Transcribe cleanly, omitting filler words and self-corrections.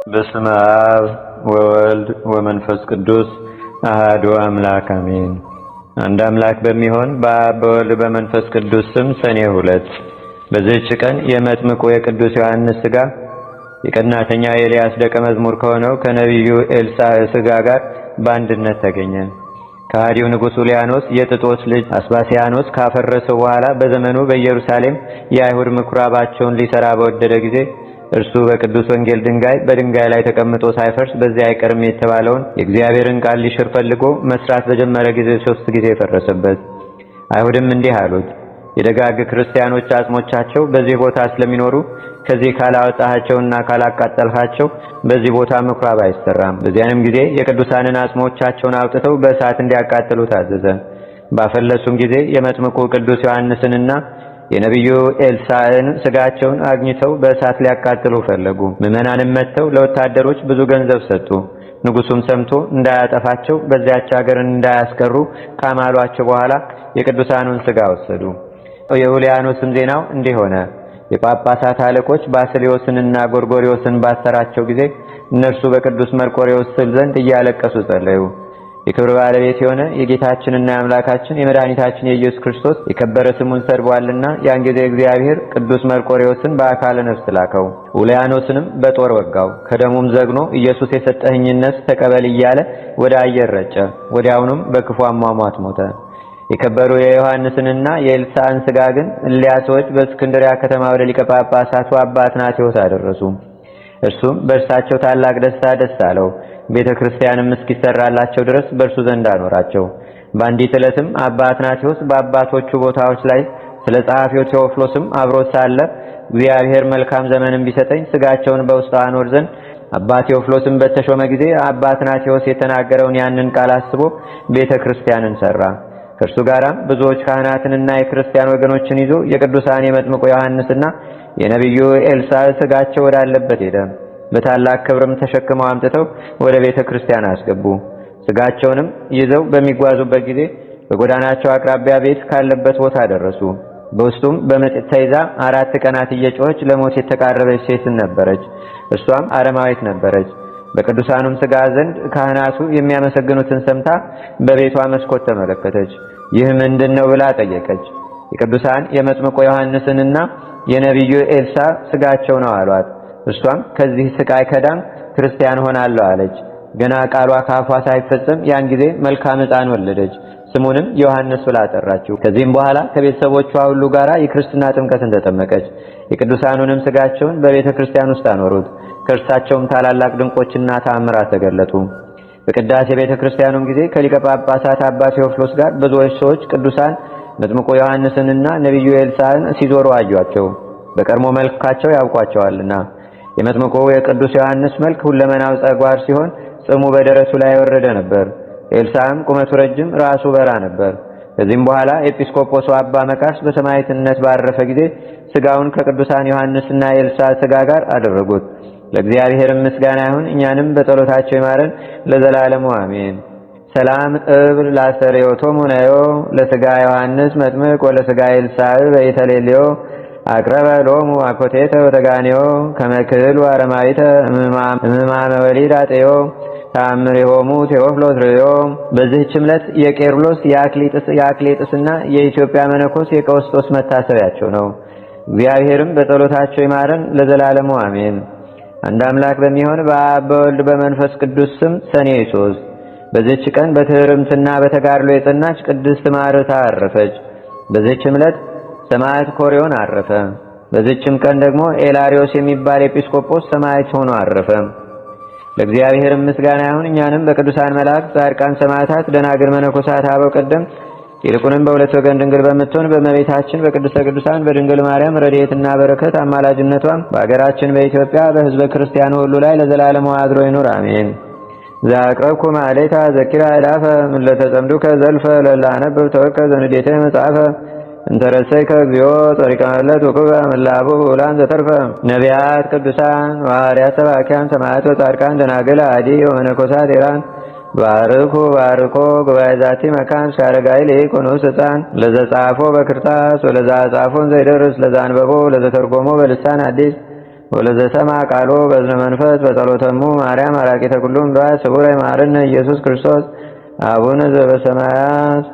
በስመ አብ ወወልድ ወመንፈስ ቅዱስ አሐዱ አምላክ አሜን። አንድ አምላክ በሚሆን በአብ በወልድ በመንፈስ ቅዱስ ስም ሰኔ 2 በዚህች ቀን የመጥምቁ የቅዱስ ዮሐንስ ሥጋ የቀናተኛ ኤልያስ ደቀ መዝሙር ከሆነው ከነቢዩ ኤልሳዕ ሥጋ ጋር በአንድነት ተገኘ። ከሃዲው ንጉሥ ኡልያኖስ የጥጦስ ልጅ አስባስያኖስ ካፈረሰው በኋላ በዘመኑ በኢየሩሳሌም የአይሁድ ምኩራባቸውን ሊሰራ በወደደ ጊዜ እርሱ በቅዱስ ወንጌል ድንጋይ በድንጋይ ላይ ተቀምጦ ሳይፈርስ በዚያ አይቀርም የተባለውን የእግዚአብሔርን ቃል ሊሽር ፈልጎ መስራት በጀመረ ጊዜ 3 ጊዜ ፈረሰበት። አይሁድም እንዲህ አሉት፣ የደጋግ ክርስቲያኖች አጽሞቻቸው በዚህ ቦታ ስለሚኖሩ ከዚህ ካላወጣሃቸውና ካላቃጠልሃቸው በዚህ ቦታ ምኩራብ አይሰራም። በዚያንም ጊዜ የቅዱሳንን አጽሞቻቸውን አውጥተው በእሳት እንዲያቃጥሉ ታዘዘ። ባፈለሱም ጊዜ የመጥምቁ ቅዱስ ዮሐንስንና የነቢዩ ኤልሳዕን ሥጋቸውን አግኝተው በእሳት ሊያቃጥሉ ፈለጉ። ምዕመናንም መጥተው ለወታደሮች ብዙ ገንዘብ ሰጡ። ንጉሡም ሰምቶ እንዳያጠፋቸው በዚያች ሀገር እንዳያስቀሩ ካማሏቸው በኋላ የቅዱሳኑን ሥጋ ወሰዱ። የኡልያኖስም ዜናው እንዲህ ሆነ። የጳጳሳት አለቆች ባስልዮስንና ጎርጎርዮስን ባሰራቸው ጊዜ እነርሱ በቅዱስ መርቆሬዎስ ስዕል ዘንድ እያለቀሱ ጸለዩ። የክብር ባለቤት የሆነ የጌታችንና የአምላካችን የመድኃኒታችን የኢየሱስ ክርስቶስ የከበረ ስሙን ሰድቧልና ያን ጊዜ እግዚአብሔር ቅዱስ መርቆሬዎስን በአካለ ነፍስ ላከው። ኡልያኖስንም በጦር ወጋው። ከደሙም ዘግኖ ኢየሱስ የሰጠኸኝን ነፍስ ተቀበል እያለ ወደ አየር ረጨ። ወዲያውኑም በክፉ አሟሟት ሞተ። የከበሩ የዮሐንስንና የኤልሳዕን ሥጋ ግን እሊያ ሰዎች በእስክንድርያ ከተማ ወደ ሊቀ ጳጳሳቱ አባ አትናቴዎስ አደረሱ። እርሱም በእርሳቸው ታላቅ ደስታ ደስ አለው። ቤተ ክርስቲያንም እስኪሰራላቸው ድረስ በእርሱ ዘንድ አኖራቸው። በአንዲት ዕለትም አባ አትናቴዎስ በአባቶቹ ቦታዎች ላይ ስለ ጸሐፊው ቴዎፍሎስም አብሮት ሳለ እግዚአብሔር መልካም ዘመንን ቢሰጠኝ ሥጋቸውን በውስጡ አኖር ዘንድ አባ ቴዎፍሎስም በተሾመ ጊዜ አባ አትናቴዎስ የተናገረውን ያንን ቃል አስቦ ቤተ ክርስቲያንን ሠራ። ከእርሱ ጋራም ብዙዎች ካህናትንና የክርስቲያን ወገኖችን ይዞ የቅዱሳን የመጥምቁ ዮሐንስና የነቢዩ ኤልሳዕ ሥጋቸው ወዳለበት ሄደ። በታላቅ ክብርም ተሸክመው አምጥተው ወደ ቤተ ክርስቲያን አስገቡ። ሥጋቸውንም ይዘው በሚጓዙበት ጊዜ በጎዳናቸው አቅራቢያ ቤት ካለበት ቦታ ደረሱ። በውስጡም በምጥ ተይዛ 4 ቀናት እየጮኸች ለሞት የተቃረበች ሴት ነበረች። እርሷም አረማዊት ነበረች። በቅዱሳኑም ሥጋ ዘንድ ካህናቱ የሚያመሰግኑትን ሰምታ በቤቷ መስኮት ተመለከተች። ይህ ምንድነው ብላ ጠየቀች። የቅዱሳን የመጥምቁ ዮሐንስንና የነቢዩ ኤልሳዕ ሥጋቸው ነው አሏት። እርሷም ከዚህ ስቃይ ከዳን ክርስቲያን ሆናለሁ አለች። ገና ቃሏ ካፏ ሳይፈጸም ያን ጊዜ መልካም ሕፃን ወለደች። ስሙንም ዮሐንስ ብላ ጠራችው። ከዚህም በኋላ ከቤተሰቦቿ ሁሉ ጋራ የክርስትና ጥምቀትን ተጠመቀች። የቅዱሳኑንም ሥጋቸውን በቤተ ክርስቲያን ውስጥ አኖሩት። ከእርሳቸውም ታላላቅ ድንቆችና ተአምራት ተገለጡ። በቅዳሴ ቤተ ክርስቲያኑም ጊዜ ከሊቀ ጳጳሳት አባ ቴዎፍሎስ ጋር ብዙዎች ሰዎች ቅዱሳን መጥምቁ ዮሐንስንና ነቢዩ ኤልሳዕን ሲዞሩ አዩአቸው። በቀድሞ መልካቸው ያውቋቸዋልና። የመጥምቁ የቅዱስ ዮሐንስ መልክ ሁለመናው ጸጓር ሲሆን ጽሙ በደረቱ ላይ የወረደ ነበር። ኤልሳዕም ቁመቱ ረጅም፣ ራሱ በራ ነበር። ከዚህም በኋላ ኤጲስቆጶሱ አባ መቃርስ በሰማዕትነት ባረፈ ጊዜ ሥጋውን ከቅዱሳን ዮሐንስና ኤልሳዕ ሥጋ ጋር አደረጉት። ለእግዚአብሔርም ምስጋና ይሁን፣ እኛንም በጸሎታቸው ይማረን ለዘላለሙ አሜን። ሰላም እብል ላሰሬዮቶሙ ነዮ ለሥጋ ዮሐንስ መጥምቅ ወለሥጋ ኤልሳዕ በኢተሌልዮ አቅረበ ሎሙ አኮቴተ ወተጋኔዮ ከመክህሉ አረማዊተ እምማመ ወሊድ አጤዮ ተአምሬሆሙ ቴዎፍሎስ ርዮ። በዚህች ዕለት የቄርሎስ የአክሌጥስና የኢትዮጵያ መነኮስ የቀውስጦስ መታሰቢያቸው ነው። እግዚአብሔርም በጸሎታቸው ይማረን ለዘላለሙ አሜን። አንድ አምላክ በሚሆን በአብ በወልድ በመንፈስ ቅዱስ ስም ሰኔ 3 በዚህች ቀን በትሕርምትና በተጋድሎ የጸናች ቅድስት ማርታ አረፈች። በዚህች ዕለት ሰማዕት ኮሪዮን አረፈ። በዚህችም ቀን ደግሞ ኤላሪዮስ የሚባል ኤጲስቆጶስ ሰማዕት ሆኖ አረፈ። ለእግዚአብሔር ምስጋና ይሁን፣ እኛንም በቅዱሳን መላእክት፣ ጻድቃን፣ ሰማዕታት፣ ደናግል፣ መነኮሳት፣ አበው ቀደም ይልቁንም በሁለት ወገን ድንግል በምትሆን በእመቤታችን በቅድስተ ቅዱሳን በድንግል ማርያም ረድኤትና በረከት አማላጅነቷም በአገራችን በኢትዮጵያ በሕዝበ ክርስቲያኑ ሁሉ ላይ ለዘላለሙ አድሮ ይኑር አሜን። ዘአቅረብኩ ማሕሌተ ዘኪራ አእላፈ እምለተጸምዱከ ዘልፈ ለላነብብ ተወከ ዘንዴተ መጽሐፈ እንተረሰይከ እግዚኦ ጸሪቀ መለት ወቁበ መላቡ ውላን ዘተርፈ ነቢያት፣ ቅዱሳን፣ ሐዋርያት፣ ሰባኪያን፣ ሰማዕታት፣ ወጻድቃን፣ ደናግል፣ አዲ ወመነኮሳት ኢራን ባርኩ ባርኮ ጉባኤ ዛቲ መካን ሻረጋይ ለኢኮኖስ ሕፃን ለዘጻፎ በክርታስ ወለዛ ጻፎን ዘይደርስ ለዛንበቦ ለዘተርጎሞ በልሳን አዲስ ወለዘሰማ ቃሎ በዝነ መንፈስ በጸሎተሙ ማርያም አራቂተ ኩሉም ባ ስቡረ ይማርነ ኢየሱስ ክርስቶስ አቡነ ዘበሰማያት